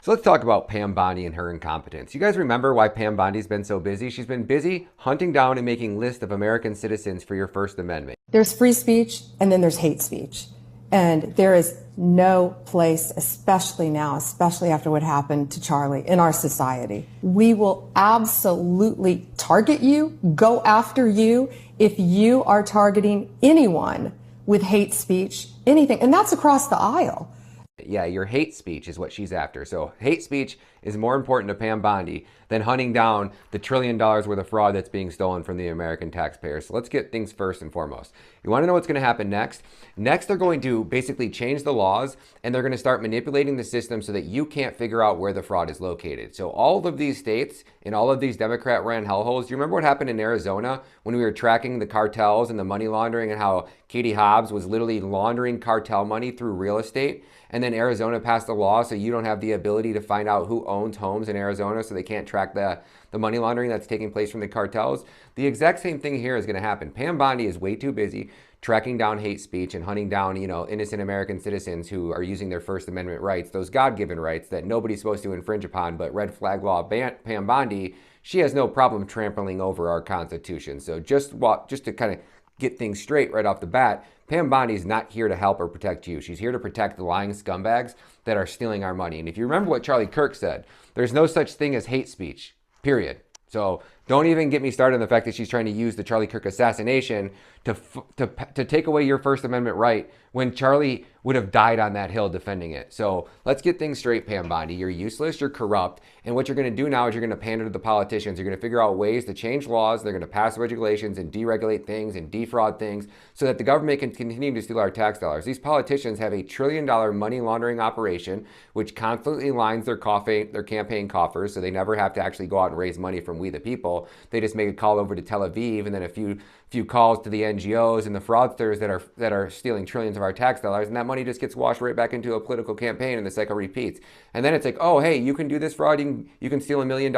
So let's talk about Pam Bondi and her incompetence. You guys remember why Pam Bondi's been so busy? She's been busy hunting down and making lists of American citizens for your First Amendment. There's free speech and then there's hate speech. And there is no place, especially now, especially after what happened to Charlie in our society. We will absolutely target you, go after you if you are targeting anyone with hate speech, anything. And that's across the aisle. Yeah, your hate speech is what she's after. So hate speech is more important to Pam Bondi than hunting down the $1 trillion worth of fraud that's being stolen from the American taxpayers. So let's get things first and foremost. You want to know what's going to happen next? Next, they're going to basically change the laws and they're going to start manipulating the system so that you can't figure out where the fraud is located. So all of these states and all of these Democrat-ran hellholes, do you remember what happened in Arizona when we were tracking the cartels and the money laundering and how Katie Hobbs was literally laundering cartel money through real estate? And then Arizona passed a law so you don't have the ability to find out who owns homes in Arizona, so they can't track the money laundering that's taking place from the cartels. The exact same thing here is going to happen. Pam Bondi is way too busy tracking down hate speech and hunting down, innocent American citizens who are using their First Amendment rights, those God-given rights that nobody's supposed to infringe upon, but red flag law Pam Bondi, she has no problem trampling over our Constitution. So just to kind of get things straight right off the bat, Pam Bondi is not here to help or protect you. She's here to protect the lying scumbags that are stealing our money. And if you remember what Charlie Kirk said, there's no such thing as hate speech, period. So don't even get me started on the fact that she's trying to use the Charlie Kirk assassination to take away your First Amendment right when Charlie would have died on that hill defending it. So let's get things straight, Pam Bondi. You're useless, you're corrupt, and what you're going to do now is you're going to pander to the politicians. You're going to figure out ways to change laws. They're going to pass regulations and deregulate things and defraud things so that the government can continue to steal our tax dollars. These politicians have a $1 trillion money laundering operation which constantly lines their campaign coffers, so they never have to actually go out and raise money from we the people. They just make a call over to Tel Aviv and then a few calls to the NGOs and the fraudsters that are stealing trillions of our tax dollars, and that money just gets washed right back into a political campaign, and the cycle repeats. And then it's like, oh, hey, you can do this fraud, you can steal $1 million.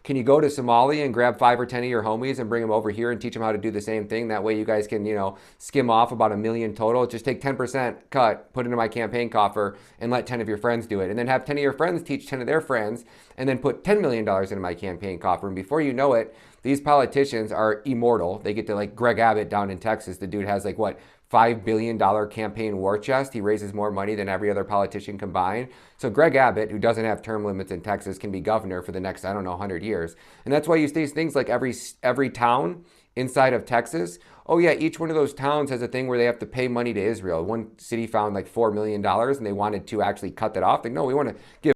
Can you go to Somalia and grab 5 or 10 of your homies and bring them over here and teach them how to do the same thing? That way you guys can, skim off about $1 million total. Just take 10% cut, put it into my campaign coffer, and let 10 of your friends do it. And then have 10 of your friends teach 10 of their friends, and then put $10 million into my campaign coffer. And before you know it, these politicians are immortal. They get to like Greg Abbott down in Texas. The dude has like what, $5 billion campaign war chest. He raises more money than every other politician combined. So Greg Abbott, who doesn't have term limits in Texas, can be governor for the next, 100 years. And that's why you see things like every town inside of Texas. Oh yeah, each one of those towns has a thing where they have to pay money to Israel. One city found like $4 million and they wanted to actually cut that off. Like, no, we want to give